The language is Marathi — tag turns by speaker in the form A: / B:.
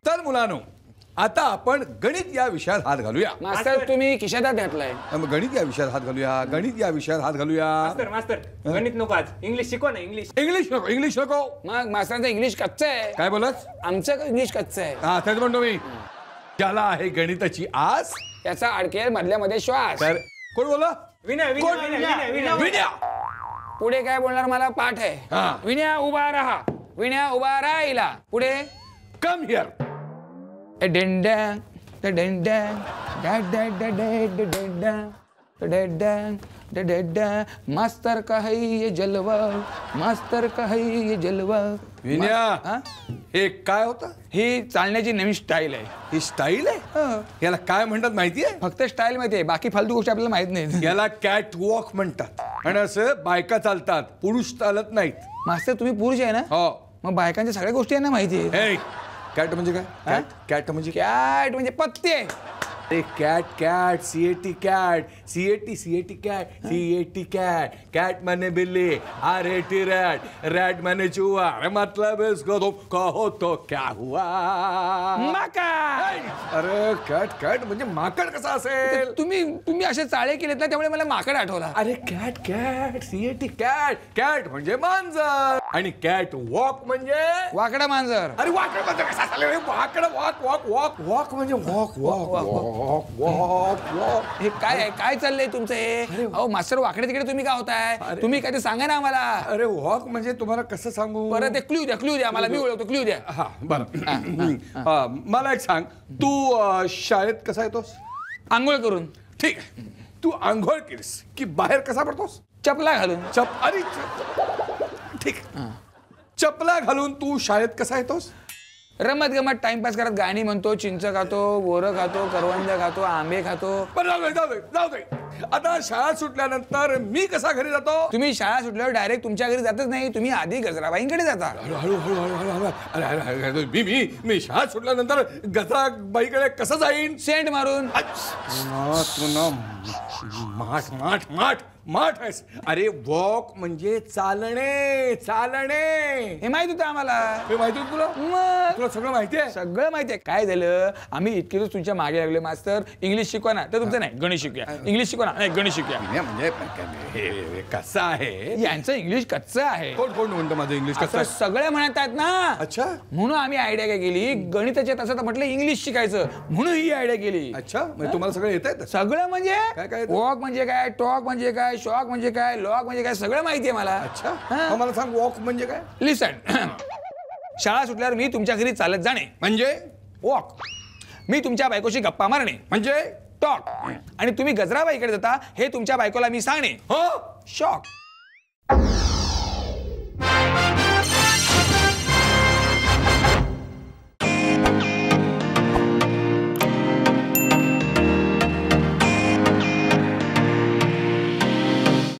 A: तर मुलांनो, आता आपण गणित या विषयात हात घालूया.
B: मास्तर तुम्ही खिशात घातलाय.
A: गणित या विषयात हात घालूया. गणित या विषयात हात घालूया.
C: मास्तर गणित नको आज, इंग्लिश शिकवा ना. इंग्लिश
A: नको, इंग्लिश नको.
B: मग मास्तरांचं इंग्लिश कच्चं आहे.
A: काय बोलत?
B: आमचं इंग्लिश कच्चं आहे.
A: हा, तेच म्हणतो मी. ज्याला आहे गणिताची आस
B: त्याचा अडकेल मधल्या मध्ये श्वास.
A: तर कोण बोला?
C: विनय
A: विनया.
B: पुढे काय बोलणार मला पाठ आहे.
A: हा.
B: विनया उभा राहा. विनया उभा राहिला. पुढे
A: कम हिअर.
B: डेंडॅंग डेंडॅंग मास्तर का है ये जलवा, मास्तर का है ये जलवा.
A: विनया, हे काय होतं?
B: ही चालण्याची नवीन स्टाईल आहे.
A: ही स्टाईल आहे. याला काय म्हणतात माहितीये?
B: फक्त स्टाईल माहिती आहे, बाकी फालतू गोष्टी आपल्याला माहित नाही.
A: याला कॅट वॉक म्हणतात. आणि असं बायका चालतात, पुरुष चालत नाहीत.
B: मास्तर तुम्ही पुरुष आहे ना?
A: हो.
B: मग बायकांच्या सगळ्या गोष्टी यांना माहिती आहे.
A: हे कॅट म्हणजे काय? कॅट म्हणजे
B: कॅट म्हणजे पत्ते.
A: ते cat cat C A T cat C A T cat C A T cat. Cat माने बिल्ली, आरएटी रैट, रैट माने चूहा. मतलब इसको तो कहो तो क्या हुआ?
B: माकड.
A: अरे कॅट कॅट म्हणजे माकड कसा असेल?
B: तुम्ही असे चाळे केलेत ना, त्यामुळे मला माकड आठवला.
A: अरे cat cat C A T cat. Cat म्हणजे मांजर आणि कॅट वॉक म्हणजे
B: वाकडा मांजर.
A: अरे वाकड म्हणजे कसा चालेल? Wakad walk walk walk walk म्हणजे walk walk walk walk walk.
B: हे काय आहे? काय चाललंय तुमचं हे? अहो मास्तर, वाकडे तिकडे तुम्ही काय होताय? तुम्ही काय ते सांगा ना आम्हाला.
A: अरे वॉक म्हणजे तुम्हाला कसं सांगू?
B: परत एक क्लू द्या आम्हाला. मी ओळखतो, क्लू द्या.
A: हा बरं. मला एक सांग, तू शाळेत कसा येतोस?
B: आंघोळ करून.
A: ठीक आहे. तू आंघोळ केलीस की बाहेर कसा पडतोस?
B: चपला घालून.
A: अरे ठीक. चपला घालून तू शाळेत कसा येतोस?
B: रमत गमत टाइमपास करत गाणी म्हणतो, चिंच खातो, बोरं खातो, करवंद खातो, आंबे खातो.
A: बरं, जाऊ दे. आता शाळा सुटल्यानंतर मी कसा घरी जातो?
B: तुम्ही शाळा सुटल्यावर डायरेक्ट तुमच्या घरी जातच नाही, तुम्ही आधी गजराबाईंकडे जाता.
A: हळू. मी शाळा सुटल्यानंतर गजराबाईकडे कसं जाईन?
B: सेंट मारून.
A: तू माठ आहेस. अरे वॉक म्हणजे चालणे.
B: हे माहित होतं आम्हाला.
A: हे माहिती होतं तुला?
B: मग
A: तुला सगळं माहिती आहे?
B: सगळं माहिती आहे. काय झालं, आम्ही इतके दिवस तुमच्या मागे लागले, मास्तर इंग्लिश शिकवा ना. तर तुमचं नाही, गणित शिकूया. इंग्लिश शिकवा ना. नाही, गणित शिकूया.
A: म्हणजे हे कसं आहे?
B: यांचं इंग्लिश कच्चं आहे.
A: कोण म्हणतो माझं इंग्लिश कसं?
B: सगळे म्हणत आहेत ना.
A: अच्छा.
B: म्हणून आम्ही आयडिया काय केली, गणिताच्या तासात म्हटलं इंग्लिश शिकायचं, म्हणून ही आयडिया केली.
A: अच्छा, म्हणजे तुम्हाला सगळं येत?
B: सगळं म्हणजे
A: काय?
B: वॉक म्हणजे काय, टॉक म्हणजे काय, शॉक म्हणजे काय, लॉक म्हणजे काय, सगळं माहिती आहे मला.
A: अच्छा, मला सांग वॉक म्हणजे काय?
B: लिसन. शाळा सुटल्यावर मी तुमच्या घरी चालत जाणे
A: म्हणजे
B: वॉक. मी तुमच्या बायकोशी गप्पा मारणे
A: म्हणजे
B: टॉक. आणि तुम्ही गजराबाईकडे जाता हे तुमच्या बायकोला मी सांगणे
A: हो
B: शॉक.